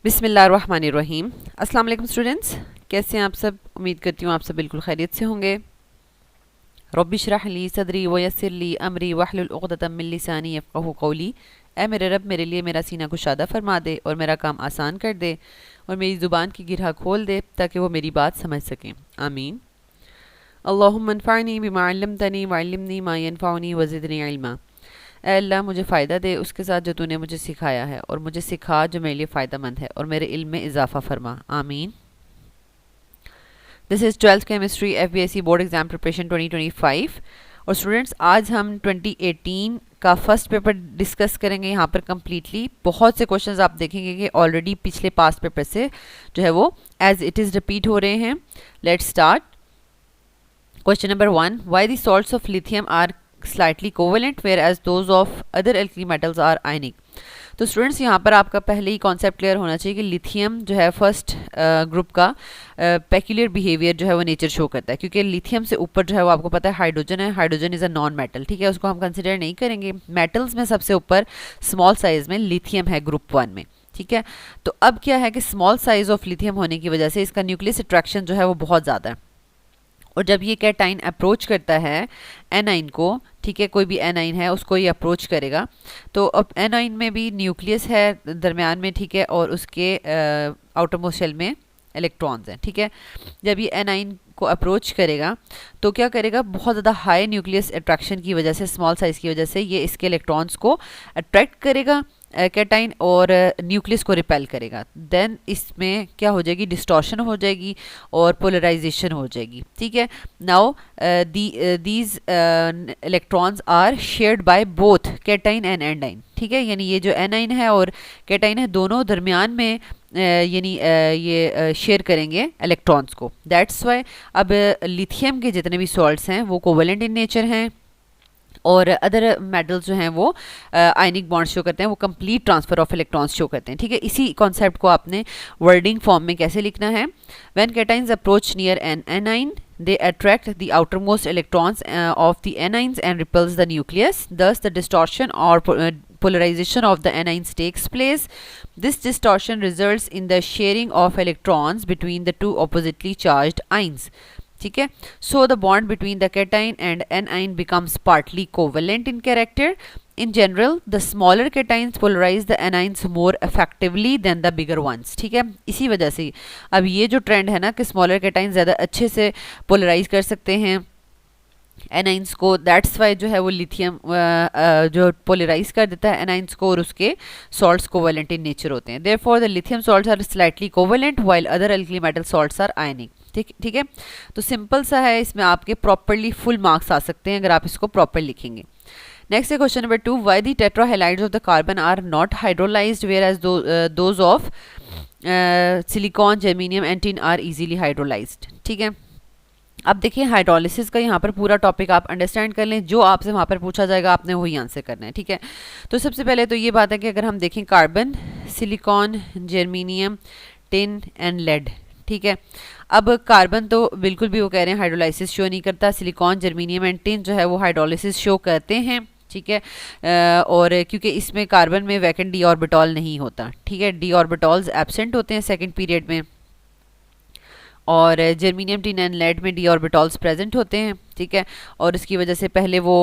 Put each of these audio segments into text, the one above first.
बिस्मिल्लाहिर्रहमानिर्रहीम। अस्सलाम वालेकुम स्टूडेंट्स, कैसे हैं आप सब। उम्मीद करती हूँ आप सब बिल्कुल खैरियत से होंगे। रब्बि इश्रह ली सदरी वयस्सिर ली अमरी वहलुल उक़दतम मिन लिसानी यफ़क़हू क़ौली। ऐ मेरे रब, मेरे लिए मेरा सीना कुशादा फरमा दे और मेरा काम आसान कर दे और मेरी ज़ुबान की गिरह खोल दे ताकि वो मेरी बात समझ सकें। आमीन। अल्लाहुम्मा अन्फ़अनी बिमा अल्लमतनी वअल्लिमनी मा यनफ़अनी वज़िदनी इल्मा। ऐ अल्लाह, मुझे फ़ायदा दे उसके साथ जो तूने मुझे सिखाया है, और मुझे सिखा जो मेरे लिए फ़ायदा मंद है, और मेरे इल्म में इजाफ़ा फरमा। आमीन। This is 12th chemistry FBSc board exam preparation 2025। और स्टूडेंट्स, आज हम 2018 का फर्स्ट पेपर डिस्कस करेंगे यहाँ पर कम्प्लीटली। बहुत से क्वेश्चंस आप देखेंगे कि ऑलरेडी पिछले पास्ट पेपर से जो है वो एज इट इज़ रिपीट हो रहे हैं। Let's start. Question number 1, why the salts of lithium are slightly covalent whereas those of other alkali metals are ionic। तो स्टूडेंट्स, यहाँ पर आपका पहले ही कॉन्सेप्ट क्लियर होना चाहिए कि लिथियम जो है फर्स्ट ग्रुप का पेक्यूलियर बिहेवियर जो है वो नेचर शो करता है, क्योंकि लिथियम से ऊपर जो है वो आपको पता है हाइड्रोजन है। Hydrogen is a non metal, ठीक है, उसको हम कंसिडर नहीं करेंगे। मेटल्स में सबसे ऊपर स्मॉल साइज में लिथियम है ग्रुप 1 में, ठीक है। तो अब क्या है कि स्मॉल साइज ऑफ लिथियम होने की वजह से इसका न्यूक्लियस अट्रैक्शन जो है वो बहुत ज़्यादा है, और जब ये कैटाइन अप्रोच करता है एनाइन को, ठीक है, कोई भी एनाइन है उसको ये अप्रोच करेगा, तो अब एनाइन में भी न्यूक्लियस है दरमियान में, ठीक है, और उसके आउटर मोस्ट शेल में इलेक्ट्रॉन्स हैं, ठीक है। जब ये एनाइन को अप्रोच करेगा तो क्या करेगा, बहुत ज़्यादा हाई न्यूक्लियस अट्रैक्शन की वजह से, स्मॉल साइज़ की वजह से ये इसके इलेक्ट्रॉन्स को अट्रैक्ट करेगा कैटाइन, और न्यूक्लियस को रिपेल करेगा। देन इसमें क्या हो जाएगी, डिस्टॉर्शन हो जाएगी और पोलराइजेशन हो जाएगी, ठीक है। Now these electrons are shared by both cation and anion, ठीक है, यानी ये जो एनाइन है और कैटाइन है दोनों दरमियान में यानी ये शेयर करेंगे इलेक्ट्रॉन्स को। दैट्स वाई अब लिथियम के जितने भी सॉल्ट्स हैं वो कोवेलेंट इन नेचर हैं, और अदर मेटल्स जो हैं वो आयनिक बॉन्ड शो करते हैं, वो complete transfer of electrons show करते हैं, ठीक है। इसी कॉन्सेप्ट को आपने वर्डिंग फॉर्म में कैसे लिखना है, when cations approach near an anion they attract the outermost electrons of the anions and repels the nucleus, thus the distortion or polarization of the anions takes place. This distortion results in the sharing of electrons between the two oppositely charged ions, ठीक है। So the bond between the cation and anion becomes partly covalent in character. In general, the smaller cations polarize the anions more effectively than the bigger ones, ठीक है। इसी वजह से अब ये जो ट्रेंड है ना कि स्मॉलर कैटाइंस ज़्यादा अच्छे से पोलराइज कर सकते हैं एनाइंस को, दैट्स वाई जो है वो लिथियम जो पोलराइज कर देता है एनाइंस को, और उसके सॉल्ट्स कोवेलेंट इन नेचर होते हैं। Therefore the lithium salts are slightly covalent while other alkali metal salts are ionic, ठीक है। तो सिंपल सा है, इसमें आपके प्रॉपरली फुल मार्क्स आ सकते हैं अगर आप इसको प्रॉपर लिखेंगे। नेक्स्ट है question number 2, why the tetrahalides of the carbon are not hydrolysed whereas those of silicon, germanium and tin are easily hydrolysed, ठीक है। अब देखिए, हाइड्रोलिसिस का यहाँ पर पूरा टॉपिक आप अंडरस्टैंड कर लें, जो आपसे वहाँ पर पूछा जाएगा आपने वही आंसर करना है, ठीक है। तो सबसे पहले तो ये बात है कि अगर हम देखें carbon, silicon, germanium, tin and lead, ठीक है। अब कार्बन तो बिल्कुल भी वो कह रहे हैं हाइड्रोलाइसिस शो नहीं करता, सिलिकॉन, जर्मेनियम एंड टिन जो है वो हाइड्रोलिसिस शो करते हैं, ठीक है। और क्योंकि इसमें कार्बन में वैकेंट डी ऑर्बिटॉल नहीं होता, ठीक है, डी ऑर्बिटॉल्स एब्सेंट होते हैं सेकंड पीरियड में, और जर्मेनियम, टिन एंड लेड में डी ऑर्बिटॉल्स प्रेजेंट होते हैं, ठीक है। और इसकी वजह से पहले वो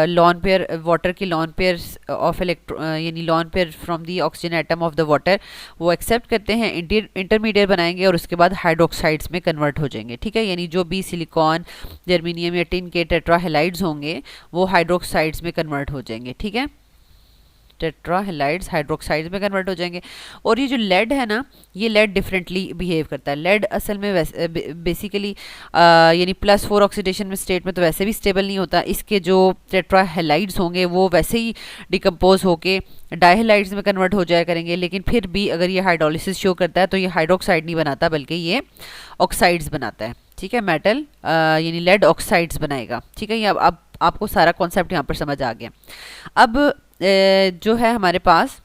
लॉन पेयर, वाटर की लॉन पेयर ऑफ यानी lone pair from the oxygen atom of the water वो एक्सेप्ट करते हैं, इंटरमीडिएट बनाएंगे और उसके बाद हाइड्रोक्साइड्स में कन्वर्ट हो जाएंगे, ठीक है। यानी जो भी सिलिकॉन, जर्मेनियम या टिन के टेट्राहैलाइड्स होंगे वो हाइड्रोक्साइड्स में कन्वर्ट हो जाएंगे, ठीक है। टेट्राहैलाइड्स हाइड्रोक्साइड्स में कन्वर्ट हो जाएंगे। और ये जो लेड है ना, ये लेड डिफरेंटली बिहेव करता है। लेड असल में वैसे बेसिकली यानी +4 ऑक्सीडेशन में स्टेट में तो वैसे भी स्टेबल नहीं होता, इसके जो टेट्राहैलाइड्स होंगे वो वैसे ही डिकम्पोज होके डायहैलाइड्स में कन्वर्ट हो जाया करेंगे, लेकिन फिर भी अगर ये हाइड्रोलिसिस शो करता है तो ये हाइड्रोक्साइड नहीं बनाता बल्कि ये ऑक्साइड्स बनाता है, ठीक है। मेटल यानी लेड ऑक्साइड्स बनाएगा, ठीक है। ये अब आपको सारा कॉन्सेप्ट यहाँ पर समझ आ गया। अब जो है हमारे पास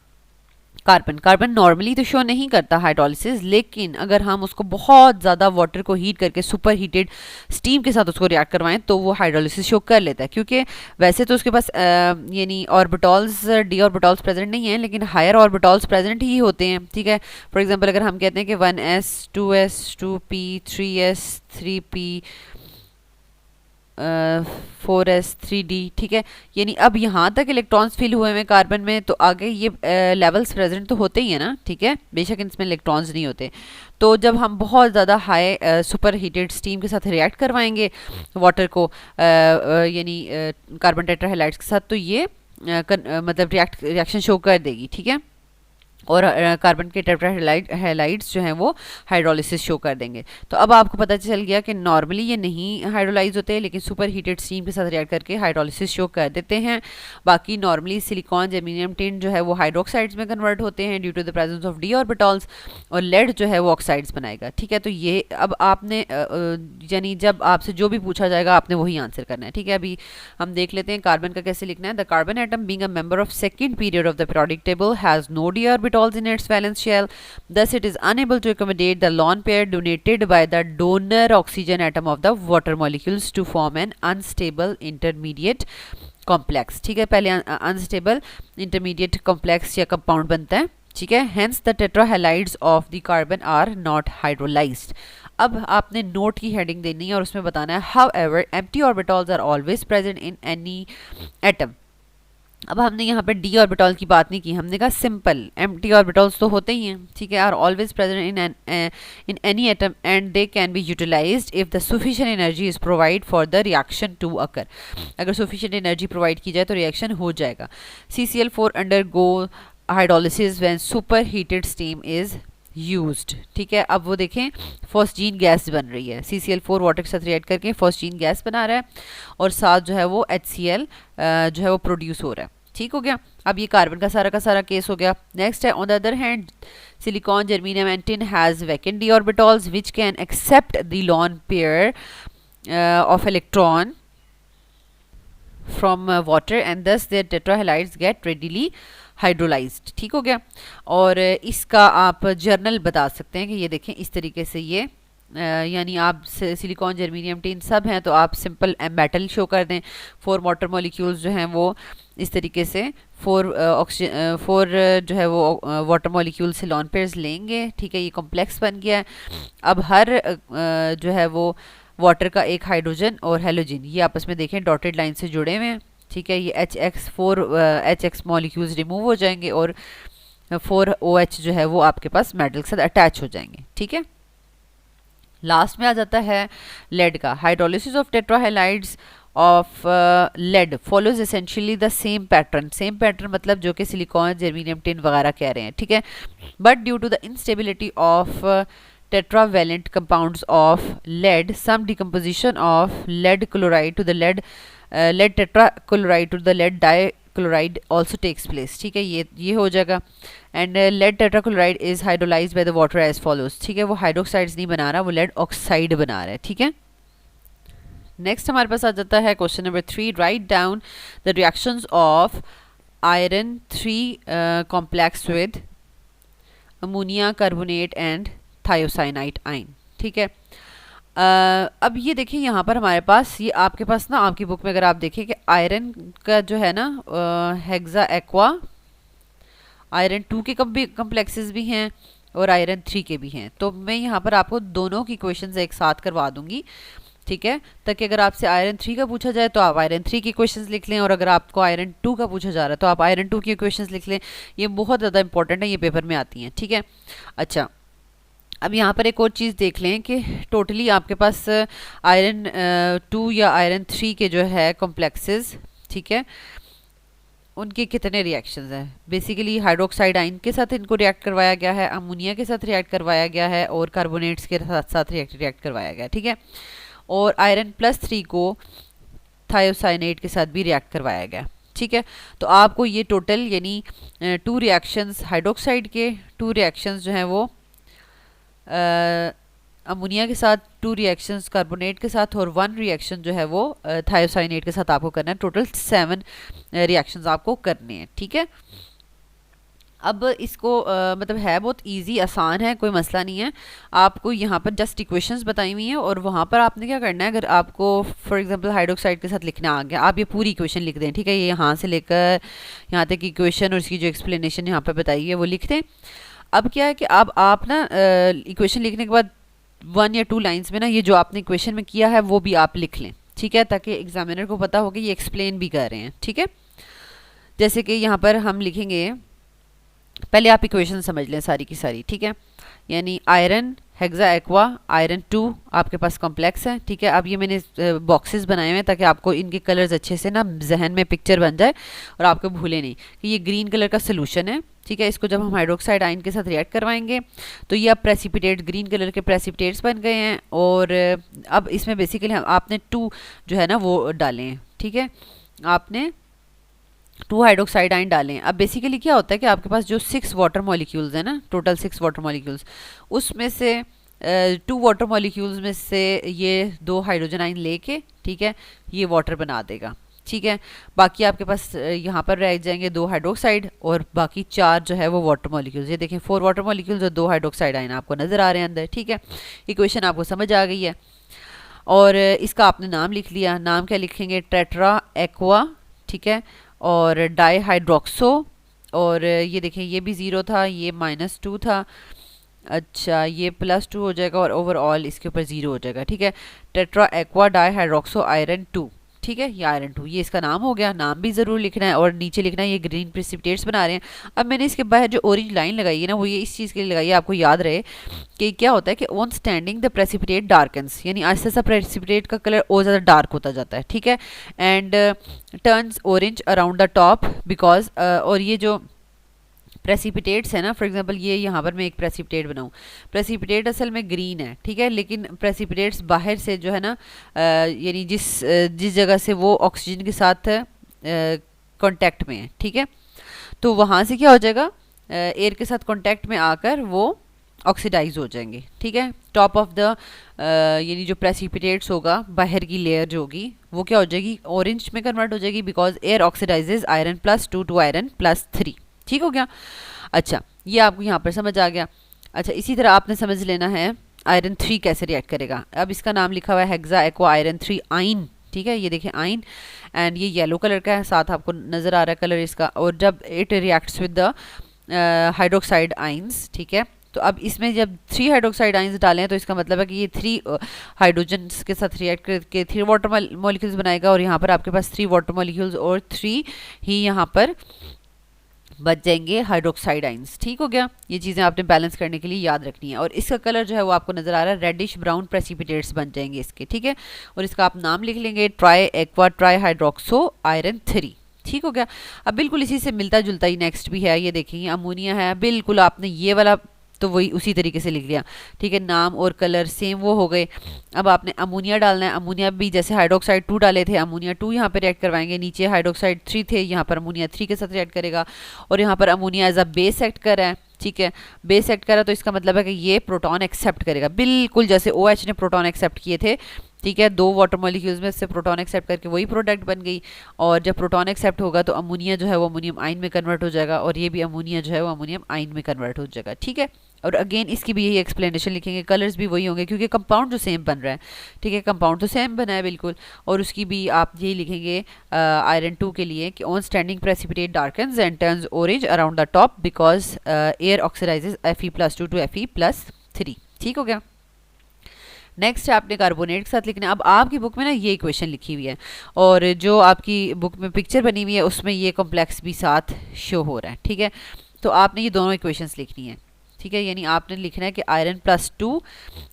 कार्बन कार्बन नॉर्मली तो शो नहीं करता हाइड्रोलिसिस, लेकिन अगर हम उसको बहुत ज़्यादा वाटर को हीट करके सुपर हीटेड स्टीम के साथ उसको रिएक्ट करवाएं तो वो हाइड्रोलिसिस शो कर लेता है, क्योंकि वैसे तो उसके पास यानी ऑर्बिटॉल्स डी ऑर्बिटॉल्स प्रेजेंट नहीं है, लेकिन हायर ऑर्बिटॉल्स प्रेजेंट ही होते हैं। ठीक है, फॉर एग्जांपल अगर हम कहते हैं कि 1s 2s 2p 3s 3p 4s 3d, ठीक है, यानी अब यहाँ तक इलेक्ट्रॉन्स फिल हुए हैं कार्बन में, तो आगे ये लेवल्स प्रेजेंट तो होते ही है ना। ठीक है, बेशक इसमें इलेक्ट्रॉन्स नहीं होते। तो जब हम बहुत ज़्यादा हाई सुपर हीटेड स्टीम के साथ रिएक्ट करवाएंगे वाटर को यानी कार्बन टेट्राहैलाइड्स के साथ, तो ये मतलब रिएक्शन शो कर देगी। ठीक है, और कार्बन के टेट्राहैलाइड्स जो हैं वो हाइड्रोलिसिस शो कर देंगे। तो अब आपको पता चल गया कि नॉर्मली ये नहीं हाइड्रोलाइज होते, लेकिन सुपर हीटेड स्टीम के साथ रिएक्ट करके हाइड्रोलिसिस शो कर देते हैं। बाकी नॉर्मली सिलिकॉन जर्मेनियम टिन जो है वो हाइड्रोक्साइड्स में कन्वर्ट होते हैं due to the presence of D orbitals, और लेड जो है वो ऑक्साइड्स बनाएगा। ठीक है, तो ये अब आपने यानी जब आपसे जो भी पूछा जाएगा आपने वही आंसर करना है। ठीक है, अभी हम देख लेते हैं कार्बन का कैसे लिखना है। The carbon atom being a member of second period of the periodic table has no d orbitals in its valence shell, thus it is unable to accommodate the lone pair donated by the donor oxygen atom of the water molecules to form an unstable intermediate complex। ठीक है, पहले unstable intermediate complex या compound बनता है। ठीक है, hence the tetrahalides of the carbon are not hydrolyzed। अब आपने नोट की हेडिंग देनी है और उसमें बताना है however empty orbitals are always present in any atom। अब हमने यहाँ पे डी ऑर्बिटल की बात नहीं की, हमने कहा सिंपल एम्प्टी ऑर्बिटल्स तो होते ही हैं। ठीक है, are always present in any atom and they can be utilised if the sufficient energy is provide for the reaction to occur. अगर सफिशिएंट एनर्जी प्रोवाइड की जाए तो रिएक्शन हो जाएगा। CCl4 undergo hydrolysis when super heated steam is used. ठीक है, अब वो देखें फॉस्जीन गैस बन रही है, CCl4 वाटर के साथ रिएक्ट करके फॉस्जीन गैस बना रहा है और साथ जो है वो HCl जो है वो प्रोड्यूस हो रहा है। ठीक हो गया, अब ये कार्बन का सारा केस हो गया। नेक्स्ट है on the other hand silicon germanium and tin has vacant d orbitals which can accept the lone pair of electron from water and thus their tetrahalides get readily hydrolysed. ठीक हो गया, और इसका आप journal बता सकते हैं कि ये देखें इस तरीके से ये यानी आप सिलिकॉन जर्मेनियम टिन सब हैं तो आप सिंपल मेटल शो कर दें। 4 वाटर मॉलिक्यूल्स जो हैं वो इस तरीके से 4 जो है वो वाटर मॉलिक्यूल से लॉन पेयर्स लेंगे। ठीक है, ये कॉम्प्लेक्स बन गया है। अब हर जो है वो वाटर का एक हाइड्रोजन और हेलोजन ये आपस में देखें डॉटेड लाइन से जुड़े हुए हैं। ठीक है, ये HX मॉलिक्यूल्स रिमूव हो जाएंगे और 4OH जो है वो आपके पास मेटल के साथ अटैच हो जाएंगे। ठीक है, लास्ट में आ जाता है लेड का। Hydrolysis of tetrahalides of lead follows essentially the same pattern मतलब जो कि सिलिकॉन जर्मेनियम टिन वगैरह कह रहे हैं। ठीक है, but due to the instability of tetravalent compounds of lead, some decomposition of lead chloride to the lead tetrachloride to the lead dichloride also takes place। ठीक है, ये हो जाएगा। And lead tetrachloride is hydrolyzed by the water as follows। ठीक है, वो hydroxides नहीं बना रहा, वो lead ऑक्साइड बना रहा है। ठीक है, नेक्स्ट हमारे पास आ जाता है question number 3। Right down the reactions of iron 3 complex with ammonia carbonate and थायोसाइनाइट ion. ठीक है, अब ये देखिए यहाँ पर हमारे पास ये आपके पास ना आपकी बुक में अगर आप देखें कि आयरन का जो है ना हेक्सा एक्वा आयरन 2 के कम्प्लेक्सेस भी हैं और आयरन 3 के भी हैं, तो मैं यहाँ पर आपको दोनों की क्वेश्चंस एक साथ करवा दूंगी। ठीक है, ताकि अगर आपसे आयरन 3 का पूछा जाए तो आप आयरन 3 की क्वेश्चंस लिख लें, और अगर आपको आयरन 2 का पूछा जा रहा है तो आप आयरन 2 की क्वेश्चंस लिख लें। ये बहुत ज़्यादा इंपॉर्टेंट है, ये पेपर में आती हैं। ठीक है, अच्छा अब यहाँ पर एक और चीज़ देख लें कि टोटली आपके पास आयरन 2 या आयरन 3 के जो है कॉम्प्लेक्सेस, ठीक है, उनके कितने रिएक्शंस हैं। बेसिकली हाइड्रोक्साइड आयन के साथ इनको रिएक्ट करवाया गया है, अमोनिया के साथ रिएक्ट करवाया गया है और कार्बोनेट्स के साथ रिएक्ट करवाया गया। ठीक है, और आयरन +3 को थायोसाइनेट के साथ भी रिएक्ट करवाया गया। ठीक है, तो आपको ये टोटल यानी 2 रिएक्शंस हाइड्रोक्साइड के, 2 रिएक्शंस जो हैं वो अमोनिया के साथ, 2 रिएक्शंस कार्बोनेट के साथ और 1 रिएक्शन जो है वो थायोसाइनेट के साथ आपको करना है। टोटल 7 रिएक्शंस आपको करने हैं। ठीक है, अब इसको मतलब है बहुत इजी, आसान है, कोई मसला नहीं है। आपको यहाँ पर जस्ट इक्वेशंस बताई हुई हैं और वहाँ पर आपने क्या करना है, अगर आपको फॉर एग्जांपल हाइड्रोक्साइड के साथ लिखना आ गया, आप ये पूरी इक्वेशन लिख दें, ठीक है। ये यहाँ से लेकर यहाँ तक इक्वेशन और इसकी जो एक्सप्लेनेशन यहाँ पर बताई है वो लिख दें। अब क्या है कि अब आप ना इक्वेशन लिखने के बाद 1 या 2 लाइन्स में ना ये जो आपने इक्वेशन में किया है वो भी आप लिख लें, ठीक है, ताकि एग्जामिनर को पता हो कि ये एक्सप्लेन भी कर रहे हैं, ठीक है। जैसे कि यहाँ पर हम लिखेंगे, पहले आप इक्वेशन समझ लें सारी की सारी, ठीक है। यानी आयरन हेक्सा एक्वा आयरन 2 आपके पास कॉम्प्लेक्स है, ठीक है। अब ये मैंने बॉक्सेस बनाए हुए हैं ताकि आपको इनके कलर्स अच्छे से ना जहन में पिक्चर बन जाए और आपको भूले नहीं कि ये ग्रीन कलर का सोल्यूशन है, ठीक है। इसको जब हम हाइड्रोक्साइड आयन के साथ रिएक्ट करवाएंगे तो ये अब प्रेसिपिटेट, ग्रीन कलर के प्रेसिपिटेट्स बन गए हैं। और अब इसमें बेसिकली हम आपने 2 जो है ना वो डालें हैं, ठीक है। आपने 2 हाइड्रोक्साइड आयन डालें। अब बेसिकली क्या होता है कि आपके पास जो 6 वाटर मॉलिक्यूल्स हैं ना, टोटल 6 वाटर मॉलिक्यूल्स, उसमें से 2 वाटर मॉलिक्यूल्स में से ये 2 हाइड्रोजन आयन लेके, ठीक है, ये वाटर बना देगा, ठीक है। बाकी आपके पास यहाँ पर रह जाएंगे 2 हाइड्रोक्साइड और बाकी 4 जो है वो वाटर मॉलिक्यूल्स। ये देखें 4 वाटर मॉलिक्यूल्स और 2 हाइड्रोक्साइड आयन आपको नज़र आ रहे हैं अंदर, ठीक है। इक्वेशन आपको समझ आ गई है और इसका आपने नाम लिख लिया। नाम क्या लिखेंगे, टेट्रा एक्वा, ठीक है, और डाई हाइड्रोक्सो, और ये देखें ये भी 0 था, ये -2 था, अच्छा ये +2 हो जाएगा और ओवरऑल इसके ऊपर 0 हो जाएगा, ठीक है। Tetra aqua di hydroxo iron 2, ठीक है, ये आयरन 2, ये इसका नाम हो गया। नाम भी ज़रूर लिखना है और नीचे लिखना है ये ग्रीन प्रेसिपिटेट्स बना रहे हैं। अब मैंने इसके बाहर जो ऑरेंज लाइन लगाई है ना, वो ये इस चीज़ के लिए लगाई है, आपको याद रहे कि क्या होता है कि ऑन स्टैंडिंग द प्रेसिपिटेट डार्कन्स, यानी आहिस्ता आहिस्ता प्रेसिपिटेट का कलर और ज़्यादा डार्क होता जाता है, ठीक है। And turns orange around the top because, और ये जो प्रेसिपिटेट्स है ना, फॉर एग्जांपल ये यहाँ पर मैं एक प्रेसिपिटेट बनाऊँ, प्रेसिपिटेट असल में ग्रीन है, ठीक है, लेकिन प्रेसिपिटेट्स बाहर से जो है ना यानी जिस जगह से वो ऑक्सीजन के साथ कांटेक्ट में है, ठीक है, तो वहाँ से क्या हो जाएगा, एयर के साथ कांटेक्ट में आकर वो ऑक्सीडाइज हो जाएंगे, ठीक है। टॉप ऑफ द यानी जो प्रेसिपिटेट्स होगा, बाहर की लेयर जो होगी वो क्या हो जाएगी, ऑरेंज में कन्वर्ट हो जाएगी because air oxidises iron +2 to iron +3, ठीक हो गया। अच्छा ये आपको यहाँ पर समझ आ गया। अच्छा इसी तरह आपने समझ लेना है आयरन 3 कैसे रिएक्ट करेगा। अब इसका नाम लिखा हुआ है हेक्सा एक्वा आयरन 3 आइन, ठीक है, ये देखें आइन, एंड ये येलो कलर का है, साथ आपको नज़र आ रहा है कलर इसका। और जब it reacts with the hydroxide ions, ठीक है, तो अब इसमें जब 3 हाइड्रोक्साइड आइंस डालें तो इसका मतलब है कि ये 3 हाइड्रोजन के साथ रिएक्ट करके 3 वाटर मॉलिक्यूल्स बनाएगा और यहाँ पर आपके पास 3 वाटर मॉलिक्यूल्स और 3 ही यहाँ पर बच जाएंगे हाइड्रोक्साइड आइंस, ठीक हो गया। ये चीज़ें आपने बैलेंस करने के लिए याद रखनी है। और इसका कलर जो है वो आपको नज़र आ रहा है रेडिश ब्राउन प्रेसिपिटेट्स बन जाएंगे इसके, ठीक है। और इसका आप नाम लिख लेंगे try aqua try hydroxo iron 3, ठीक हो गया। अब बिल्कुल इसी से मिलता जुलता ही नेक्स्ट भी है, ये देखेंगे अमोनिया है, बिल्कुल आपने ये वाला तो वही उसी तरीके से लिख लिया, ठीक है, नाम और कलर सेम वो हो गए। अब आपने अमोनिया डालना है, अमोनिया भी जैसे हाइड्रोक्साइड 2 डाले थे, अमोनिया 2 यहाँ पे रिएक्ट करवाएंगे, नीचे हाइड्रोक्साइड 3 थे, यहाँ पर अमोनिया 3 के साथ रिएक्ट करेगा और यहाँ पर ammonia as a base act कर रहा है, ठीक है, बेस एक्ट करा तो इसका मतलब है कि ये प्रोटॉन एक्सेप्ट करेगा, बिल्कुल जैसे OH ने प्रोटॉन एक्सेप्ट किए थे, ठीक है, 2 वाटर मॉलिक्यूल्स में से प्रोटॉन एक्सेप्ट करके वही प्रोडक्ट बन गई। और जब प्रोटॉन एक्सेप्ट होगा तो अमोनिया जो है वो अमोनियम आइन में कन्वर्ट हो जाएगा और ये भी अमोनिया जो है वो अमोनियम आइन में कन्वर्ट हो जाएगा, ठीक है। और अगेन इसकी भी यही एक्सप्लेनेशन लिखेंगे, कलर्स भी वही होंगे क्योंकि कंपाउंड जो सेम बन रहा है, ठीक है, कंपाउंड तो सेम बना है बिल्कुल। और उसकी भी आप यही लिखेंगे आयरन 2 के लिए कि on standing precipitate darkens and turns orange around the top because air oxidises Fe+2 to Fe+3, ठीक हो गया। नेक्स्ट है आपने कार्बोनेट के साथ लिखना है। अब आपकी बुक में ना ये इक्वेशन लिखी हुई है और जो आपकी बुक में पिक्चर बनी हुई है उसमें ये कॉम्प्लेक्स भी साथ शो हो रहा है, ठीक है। तो आपने ये दोनों इक्वेशंस लिखनी है, ठीक है, यानी आपने लिखना है कि आयरन +2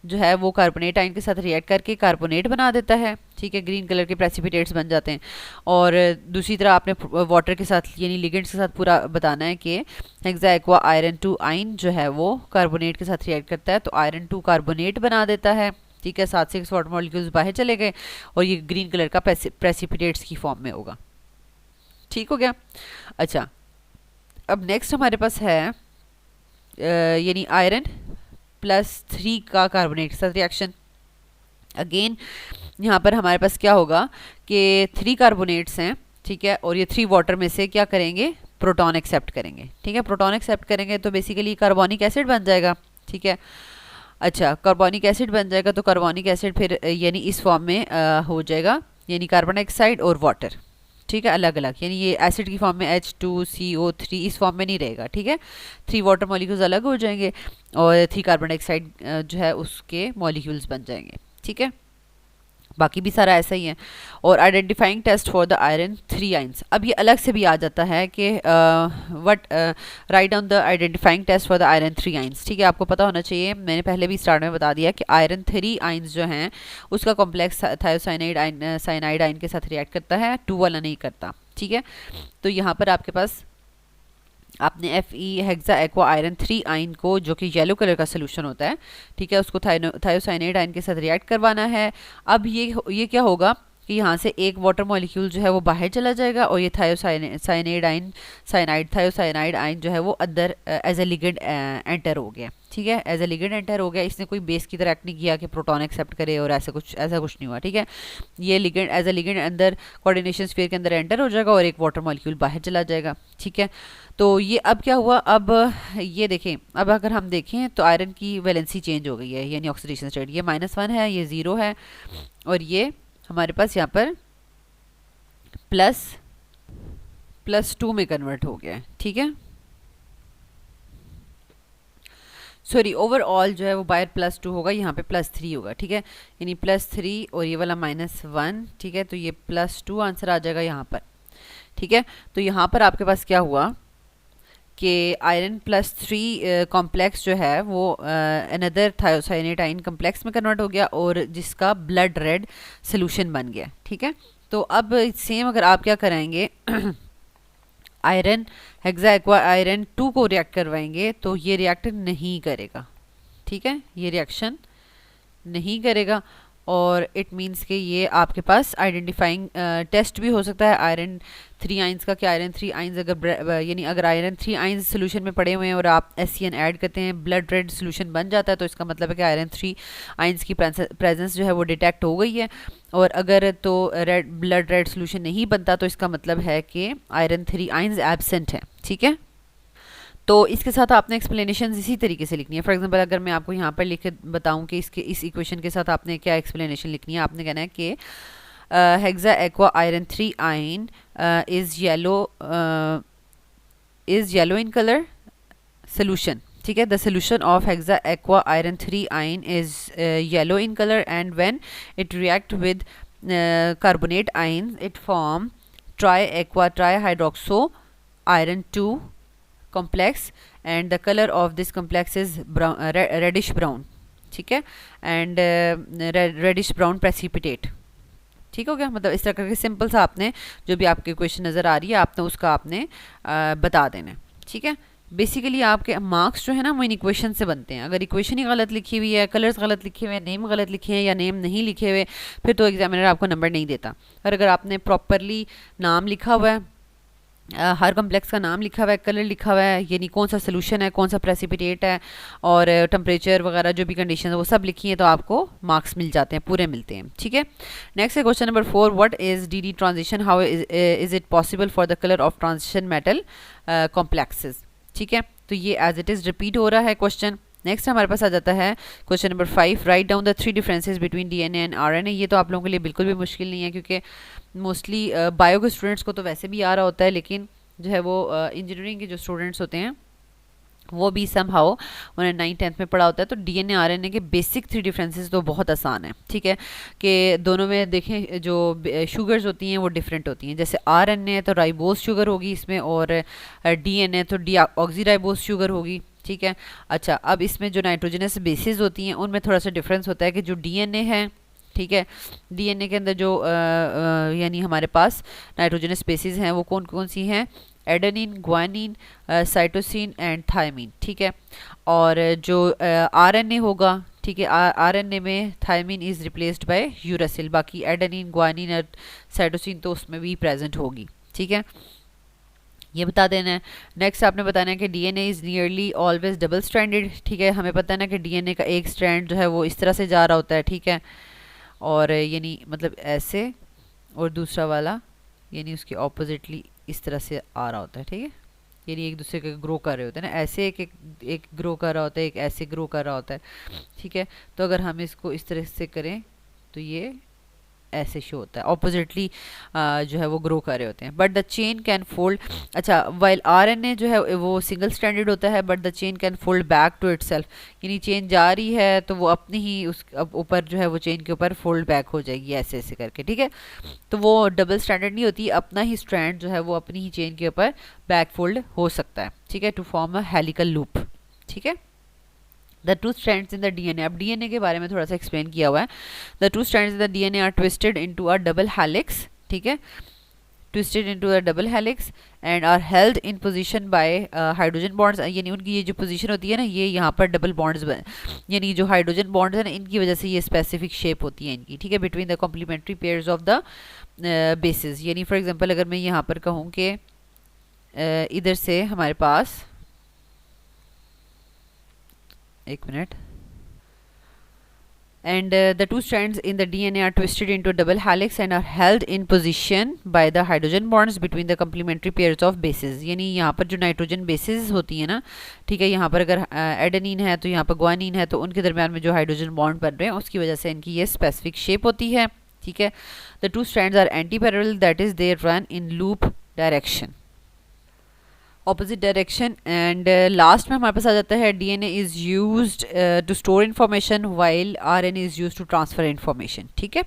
जो है वो कार्बोनेट आयन के साथ रिएक्ट करके कार्बोनेट बना देता है, ठीक है, ग्रीन कलर के प्रेसिपिटेट्स बन जाते हैं। और दूसरी तरफ आपने वाटर के साथ यानी लिगेंड्स के साथ पूरा बताना है कि हेक्सा एक्वा आयरन 2 आइन जो है वो कार्बोनेट के साथ रिएक्ट करता है तो आयरन 2 कार्बोनेट बना देता है, ठीक है, 6 वाटर मॉलिक्यूल्स बाहर चले गए और ये ग्रीन कलर का प्रेसिपिटेट्स की फॉर्म में होगा, ठीक हो गया। अच्छा अब नेक्स्ट हमारे पास है यानी आयरन +3 का कार्बोनेट के साथ रिएक्शन। अगेन यहाँ पर हमारे पास क्या होगा कि 3 कार्बोनेट्स हैं, ठीक है, और ये 3 वाटर में से क्या करेंगे, प्रोटॉन एक्सेप्ट करेंगे, ठीक है। प्रोटॉन एक्सेप्ट करेंगे तो बेसिकली कार्बोनिक एसिड बन जाएगा, ठीक है। अच्छा, कार्बोनिक एसिड बन जाएगा तो कार्बोनिक एसिड फिर यानी इस फॉर्म में हो जाएगा, यानी कार्बन डाइऑक्साइड और वाटर, ठीक है, अलग अलग, यानी ये एसिड की फॉर्म में H2CO3 इस फॉर्म में नहीं रहेगा, ठीक है। 3 वाटर मॉलिक्यूल्स अलग हो जाएंगे और 3 कार्बन डाइऑक्साइड जो है उसके मॉलिक्यूल्स बन जाएंगे, ठीक है। बाकी भी सारा ऐसा ही है। और identifying test for the iron 3 ions, अब ये अलग से भी आ जाता है कि what write down the identifying test for the iron 3 ions, ठीक है। आपको पता होना चाहिए, मैंने पहले भी स्टार्ट में बता दिया कि आयरन 3 आइंस जो हैं उसका complex thiocyanide ion cyanide ion के साथ रिएक्ट करता है, 2 वाला नहीं करता, ठीक है। तो यहाँ पर आपके पास आपने Fe hexa aqua iron 3 ion को, जो कि येलो कलर का सोल्यूशन होता है, ठीक है, उसको थायोसाइनाइड आयन के साथ रिएक्ट करवाना है। अब ये क्या होगा कि यहाँ से एक वाटर मॉलिक्यूल जो है वो बाहर चला जाएगा और ये थायोसाइनाइड आयन थायोसाइनाइड आयन जो है वो अंदर एज ए लिगेंड एंटर हो गया, ठीक है, एज ए लिगेंड एंटर हो गया। इसने कोई बेस की तरह एक्ट नहीं किया कि प्रोटॉन एक्सेप्ट करे और ऐसा कुछ नहीं हुआ, ठीक है। ये लिगेंड एज ए लिगेंड अंदर कोऑर्डिनेशन स्फीयर के अंदर एंटर हो जाएगा और एक वाटर मॉलिक्यूल बाहर चला जाएगा, ठीक है। तो ये अब क्या हुआ, अब ये देखें, अब अगर हम देखें तो आयरन की वैलेंसी चेंज हो गई है, यानी ऑक्सीडेशन स्टेट, ये -1 है, ये 0 है और ये हमारे पास यहाँ पर +2 में कन्वर्ट हो गया है, ठीक है। सॉरी, ओवरऑल जो है वो बायर +2 होगा, यहाँ पे +3 होगा, ठीक है, यानी +3 और ये वाला -1, ठीक है। तो ये +2 आंसर आ जाएगा यहाँ पर, ठीक है। तो यहाँ पर आपके पास क्या हुआ कि आयरन +3 कॉम्प्लेक्स जो है वो अनदर थायोसाइनेट आयन कॉम्प्लेक्स में कन्वर्ट हो गया और जिसका ब्लड रेड सोल्यूशन बन गया, ठीक है। तो अब सेम अगर आप क्या कराएंगे आयरन हेक्सा एक्वा आयरन 2 को रिएक्ट करवाएंगे तो ये रिएक्ट नहीं करेगा, ठीक है, ये रिएक्शन नहीं करेगा और इट मीन्स कि ये आपके पास आइडेंटिफाइंग टेस्ट भी हो सकता है आयरन 3 आइंस का, कि आयरन 3 आइंस यानी अगर आयरन 3 आइंस सोल्यूशन में पड़े हुए हैं और आप SCN ऐड करते हैं, ब्लड रेड सोल्यूशन बन जाता है, तो इसका मतलब है कि आयरन 3 आइंस की प्रेजेंस जो है वो डिटेक्ट हो गई है। और अगर तो ब्लड रेड सोल्यूशन नहीं बनता तो इसका मतलब है कि आयरन 3 आइंस एब्सेंट है, ठीक है। तो इसके साथ आपने एक्सप्लेनेशन इसी तरीके से लिखनी है। फॉर एग्जांपल अगर मैं आपको यहाँ पर लिख के बताऊँ कि इस इक्वेशन के साथ आपने क्या एक्सप्लेनेशन लिखनी है, आपने कहना है कि hexa aqua iron 3 ion is yellow in colour solution, ठीक है। The solution of hexa aqua iron 3 ion is yellow in colour and when it react with carbonate ion it form try aqua try hydroxo iron 2 complex and the color of this complex is brown, reddish brown, ठीक है, and reddish brown precipitate, ठीक हो गया। मतलब इस तरह करके simple सा आपने जो भी आपके क्वेश्चन नज़र आ रही है आपने उसका आपने बता देना, ठीक है। बेसिकली आपके मार्क्स जो है ना वो इन इक्वेशन से बनते हैं। अगर इक्वेशन ही गलत लिखी हुई है, कलर्स गलत लिखे हुए हैं, नेम गलत लिखे हैं या नेम नहीं लिखे हुए, फिर तो एग्जामिनर आपको नंबर नहीं देता। और अगर आपने प्रॉपरली नाम लिखा हुआ है, हर कम्प्लेक्स का नाम लिखा हुआ है, कलर लिखा हुआ है, यानी कौन सा सोल्यूशन है, कौन सा प्रेसिपिटेट है और टेम्परेचर वगैरह जो भी कंडीशन है वो सब लिखी है, तो आपको मार्क्स मिल जाते हैं, पूरे मिलते हैं, ठीक है। नेक्स्ट है question number 4, what is DD transition, how is it possible for the colour of transition metal complexes, ठीक है। तो ये एज इट इज़ रिपीट हो रहा है क्वेश्चन। नेक्स्ट हमारे पास आ जाता है question number 5, right down the 3 differences between DNA and RNA। ये तो आप लोगों के लिए बिल्कुल भी मुश्किल नहीं है, क्योंकि मोस्टली बायो के स्टूडेंट्स को तो वैसे भी आ रहा होता है, लेकिन जो है वो इंजीनियरिंग के जो स्टूडेंट्स होते हैं वो भी समहाउ उन्हें 9th-10th में पढ़ा होता है। तो DNA RNA के बेसिक 3 डिफरेंसेस तो बहुत आसान है, ठीक है, कि दोनों में देखें जो शुगर्स होती हैं वो डिफरेंट होती हैं। जैसे RNA है तो राइबोस शुगर होगी इसमें, और DNA तो डीऑक्सीराइबोस शुगर होगी, ठीक है। अच्छा, अब इसमें जो नाइट्रोजनस बेसिस होती हैं उनमें थोड़ा सा डिफरेंस होता है कि जो DNA है, ठीक है, DNA के अंदर जो यानी हमारे पास नाइट्रोजनस बेसिस हैं वो कौन कौन सी हैं, adenine, guanine, cytosine and thymine, ठीक है। और जो RNA होगा, ठीक है, RNA में thymine is replaced by uracil, बाकी एडेनिन, ग्वानिन और साइटोसिन तो उसमें भी प्रेजेंट होगी, ठीक है, ये बता देना है। नेक्स्ट आपने बताना है कि DNA is nearly always double stranded, ठीक है। हमें पता है ना कि DNA का एक स्ट्रैंड जो है वो इस तरह से जा रहा होता है, ठीक है, और यानी मतलब ऐसे, और दूसरा वाला यानी उसके ऑपोजिटली इस तरह से आ रहा होता है, ठीक है। यानी एक दूसरे के ग्रो कर रहे होते हैं ना, ऐसे एक ग्रो कर रहा होता है, एक ऐसे ग्रो कर रहा होता है, ठीक है। तो अगर हम इसको इस तरह से करें तो ये ऐसे शो होता है, ऑपोजिटली जो है वो ग्रो कर रहे होते हैं। But the chain can fold, अच्छा, वाइल आरएनए जो है वो सिंगल स्ट्रैंडेड होता है, but the chain can fold back to itself, यानी चेन जा रही है तो वो अपनी ही उस ऊपर जो है वो चेन के ऊपर फोल्ड बैक हो जाएगी ऐसे ऐसे करके, ठीक है। तो वो डबल स्ट्रैंडेड नहीं होती, अपना ही स्ट्रैंड जो है वो अपनी ही चेन के ऊपर बैक फोल्ड हो सकता है, ठीक है, to form a helical loop, ठीक है। The two strands in the DNA, अब डीएनए के बारे में थोड़ा सा एक्सप्लेन किया हुआ है। The two strands in the DNA are twisted into a double helix, ठीक है, twisted into a double helix and are held in position by hydrogen bonds, यानी उनकी ये जो पोजीशन होती है ना, ये यहाँ पर डबल बॉन्ड्स, यानी जो हाइड्रोजन बॉन्ड्स है ना, इनकी वजह से ये स्पेसिफिक शेप होती है इनकी, ठीक है, between the complementary pairs of the bases. यानी फॉर एग्जांपल अगर मैं यहाँ पर कहूँ कि इधर से हमारे पास, एक minute, and the two strands in the DNA are twisted into a double helix and are held in position by the hydrogen bonds between the complementary pairs of bases। यानी यहाँ पर जो नाइट्रोजन बेसिस होती है ना, ठीक है, यहाँ पर अगर एडेनिन है तो यहाँ पर ग्वानिन है, तो उनके दरमियान में जो हाइड्रोजन बॉन्ड बन रहे हैं उसकी वजह से इनकी ये स्पेसिफिक शेप होती है, ठीक है। The two strands are anti parallel, that is they run in loop direction, opposite direction. And last में हमारे पास आ जाता है DNA is used to store information while RNA is used to transfer information, ठीक है।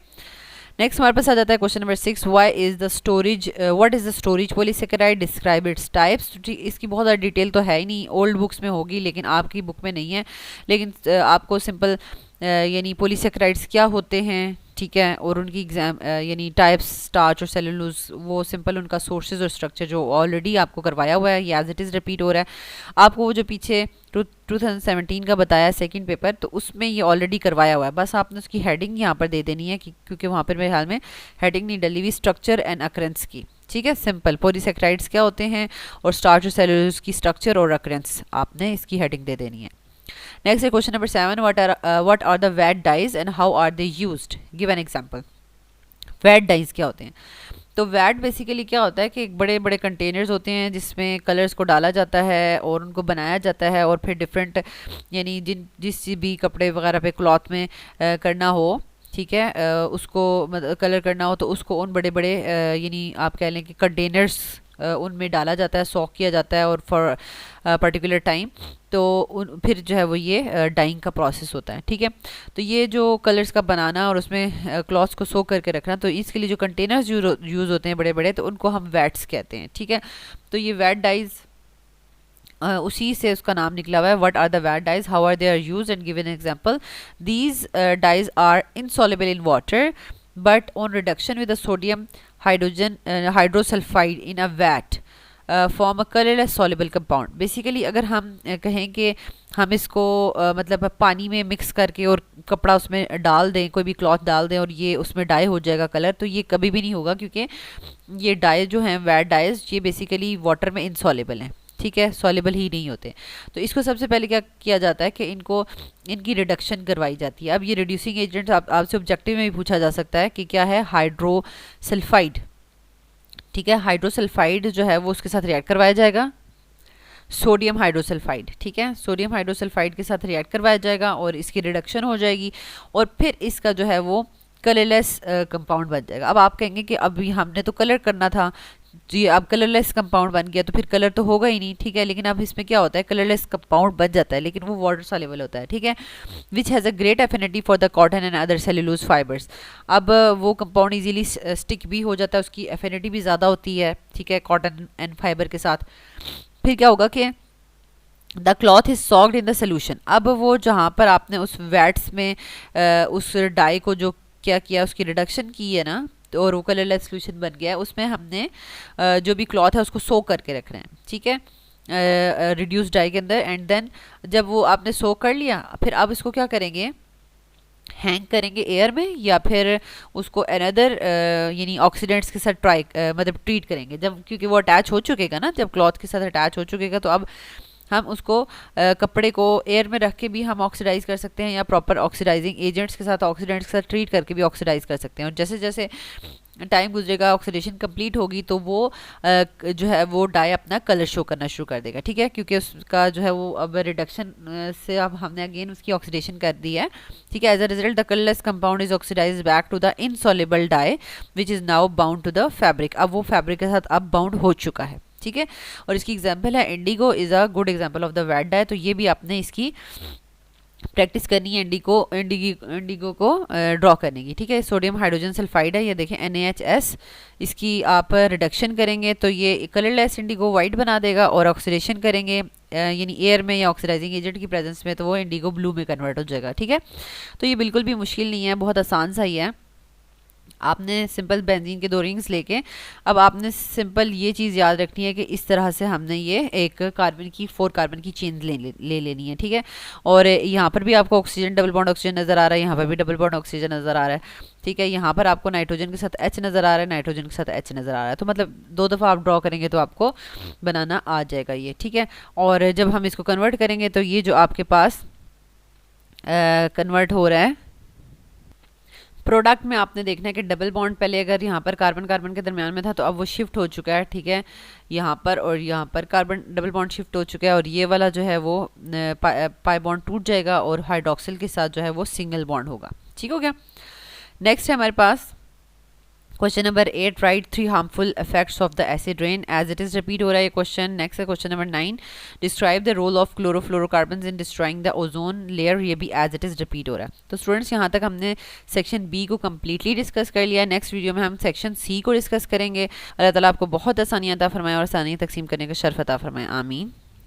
नेक्स्ट हमारे पास आ जाता है question number 6, why is the storage, what is the storage polysaccharide, describe its types. इसकी बहुत ज़्यादा डिटेल तो है ही नहीं, ओल्ड बुक्स में होगी लेकिन आपकी बुक में नहीं है, लेकिन आपको सिंपल यानी पॉलीसेकेराइड्स क्या होते हैं, ठीक है, और उनकी एग्जाम यानी टाइप्स, स्टार्च और सेलुलोज, वो सिंपल उनका सोर्सेज और स्ट्रक्चर जो ऑलरेडी आपको करवाया हुआ है, ये एज इट इज़ रिपीट हो रहा है। आपको वो जो पीछे 2017 का बताया सेकंड पेपर, तो उसमें ये ऑलरेडी करवाया हुआ है, बस आपने उसकी हेडिंग यहाँ पर दे देनी है क्योंकि वहाँ पर मेरे ख्याल में हेडिंग नहीं डली हुई, स्ट्रक्चर एंड अकरेंस की, ठीक है, सिंपल पॉलीसेकेराइड्स क्या होते हैं और स्टार्च और सेलुलोज की स्ट्रक्चर और अकरेंस, आपने इसकी हेडिंग दे देनी है। Next है question number 7, what are the wet dyes and how are they used? Give an example. wet dyes क्या होते हैं? तो wet बेसिकली क्या होता है कि एक बड़े बड़े कंटेनर्स होते हैं जिसमें कलर्स को डाला जाता है और उनको बनाया जाता है, और फिर डिफरेंट यानी जिस भी कपड़े वगैरह पे क्लॉथ में करना हो, ठीक है, उसको कलर करना हो तो उसको उन बड़े बड़े यानी आप कह लें कि कंटेनर्स उनमें डाला जाता है, सॉक किया जाता है और फॉर पर्टिकुलर टाइम, तो फिर जो है वो ये डाइंग का प्रोसेस होता है, ठीक है। तो ये जो कलर्स का बनाना और उसमें क्लॉथ्स को सोक करके रखना, तो इसके लिए जो कंटेनर्स यूज़ होते हैं बड़े बड़े, तो उनको हम वेट्स कहते हैं, ठीक है। तो ये वेट डाइज उसी से उसका नाम निकला हुआ है। What are the vat dyes, how are they are used and given example. These dyes are insoluble in water but on reduction with the sodium hydrosulfide in a vat form a colorless soluble compound। Basically अगर हम कहें कि हम इसको मतलब पानी में mix करके और कपड़ा उसमें डाल दें, कोई भी क्लॉथ डाल दें और ये उसमें डाई हो जाएगा कलर, तो ये कभी भी नहीं होगा, क्योंकि ये डाई जो हैं वेट डाइज, ये बेसिकली वाटर में इनसॉल्युबल हैं, ठीक है, सॉल्युबल ही नहीं होते। तो इसको सबसे पहले क्या किया जाता है कि इनकी रिडक्शन करवाई जाती है। अब ये रिड्यूसिंग एजेंट आपसे ऑब्जेक्टिव में भी पूछा जा सकता है कि क्या है, हाइड्रोसल्फाइड, ठीक है, हाइड्रोसल्फाइड जो है वो उसके साथ रिएक्ट करवाया जाएगा, सोडियम हाइड्रोसल्फाइड, ठीक है, सोडियम हाइड्रोसल्फाइड के साथ रिएक्ट करवाया जाएगा और इसकी रिडक्शन हो जाएगी और फिर इसका जो है वो कलरलेस कंपाउंड बन जाएगा। अब आप कहेंगे कि अभी हमने तो कलर करना था जी, अब कलरलेस कंपाउंड बन गया तो फिर कलर तो होगा ही नहीं, ठीक है, लेकिन अब इसमें क्या होता है, कलरलेस कंपाउंड बन जाता है लेकिन वो वाटर सॉल्युबल होता है, ठीक है, which has a great affinity for the cotton and other cellulose fibres. अब वो कंपाउंड इजीली स्टिक भी हो जाता है, उसकी एफिनिटी भी ज़्यादा होती है, ठीक है, कॉटन एंड फाइबर के साथ। फिर क्या होगा कि the cloth is socked in the solution. अब वो जहाँ पर आपने उस वैट्स में उस डाई को जो क्या किया, उसकी रिडक्शन की है ना, और वो कलरलेस सोल्यूशन बन गया है, उसमें हमने जो भी क्लॉथ है उसको सोक करके रखना है, ठीक है, रिड्यूस डाई के अंदर। एंड देन जब वो आपने सोक कर लिया, फिर अब इसको क्या करेंगे, हैंग करेंगे एयर में या फिर उसको अनदर यानी ऑक्सीडेंट्स के साथ मतलब ट्रीट करेंगे, जब क्योंकि वो अटैच हो चुकेगा ना, जब क्लॉथ के साथ अटैच हो चुकेगा तो अब हम उसको कपड़े को एयर में रख के भी हम ऑक्सीडाइज कर सकते हैं या प्रॉपर ऑक्सीडाइजिंग एजेंट्स के साथ, ऑक्सीडेंट्स के साथ ट्रीट करके भी ऑक्सीडाइज कर सकते हैं। और जैसे जैसे टाइम गुजरेगा, ऑक्सीडेशन कंप्लीट होगी, तो वो जो है वो डाई अपना कलर शो करना शुरू कर देगा, ठीक है, क्योंकि उसका जो है वो अब रिडक्शन से अब हमने अगेन उसकी ऑक्सीडेशन कर दी है, ठीक है। As a result the colourless compound is oxidise back to the insoluble dye which is now bound to the fabric. अब वो फैब्रिक के साथ अब बाउंड हो चुका है, ठीक है। और इसकी एग्जाम्पल है indigo is a good example of the vat dye. तो ये भी आपने इसकी प्रैक्टिस करनी है इंडिगो को ड्रॉ करने की, ठीक है। सोडियम हाइड्रोजन सल्फाइड है, ये देखें NaHS, इसकी आप रिडक्शन करेंगे तो ये कलरलेस इंडिगो वाइट बना देगा, और ऑक्सीडेशन करेंगे यानी एयर में या ऑक्सीडाइजिंग एजेंट की प्रेजेंस में, तो वो इंडिगो ब्लू में कन्वर्ट हो जाएगा, ठीक है। तो ये बिल्कुल भी मुश्किल नहीं है, बहुत आसान सा ही है। आपने सिंपल बेंजीन के 2 रिंग्स लेके अब आपने सिंपल ये चीज़ याद रखनी है कि इस तरह से हमने ये एक कार्बन की 4 कार्बन की चेन ले लेनी है, ठीक है। और यहाँ पर भी आपको ऑक्सीजन डबल बॉन्ड ऑक्सीजन नज़र आ रहा है, यहाँ पर भी डबल बॉन्ड ऑक्सीजन नज़र आ रहा है, ठीक है। यहाँ पर आपको नाइट्रोजन के साथ H नज़र आ रहा है, नाइट्रोजन के साथ H नज़र आ रहा है, तो मतलब 2 दफ़ा आप ड्रॉ करेंगे तो आपको बनाना आ जाएगा ये, ठीक है। और जब हम इसको कन्वर्ट करेंगे तो ये जो आपके पास कन्वर्ट हो रहा है प्रोडक्ट में, आपने देखना है कि डबल बॉन्ड पहले अगर यहाँ पर कार्बन कार्बन के दरमियान में था, तो अब वो शिफ्ट हो चुका है, ठीक है, यहाँ पर, और यहाँ पर कार्बन डबल बॉन्ड शिफ्ट हो चुका है, और ये वाला जो है वो पाई बॉन्ड टूट जाएगा और हाइड्रोक्सिल के साथ जो है वो सिंगल बॉन्ड होगा, ठीक हो गया। नेक्स्ट है हमारे पास question number 8, write 3 harmful effects of the acid rain. As it is repeat हो रहा है ये क्वेश्चन। नेक्स्ट है question number 9, describe the role of chlorofluorocarbons in destroying the ozone layer. ये भी एज इट इज रिपीट हो रहा है। तो स्टूडेंट्स यहाँ तक हमने सेक्शन बी को कम्प्लीटली डिस्कस कर लिया है। नेक्स्ट वीडियो में हम सेक्शन सी को डिस्कस करेंगे। अल्लाह ताला आपको बहुत आसानियाँ अता फरमाए और आसानी तकसीम करने का शर्फ अता फरमाए, आमीन।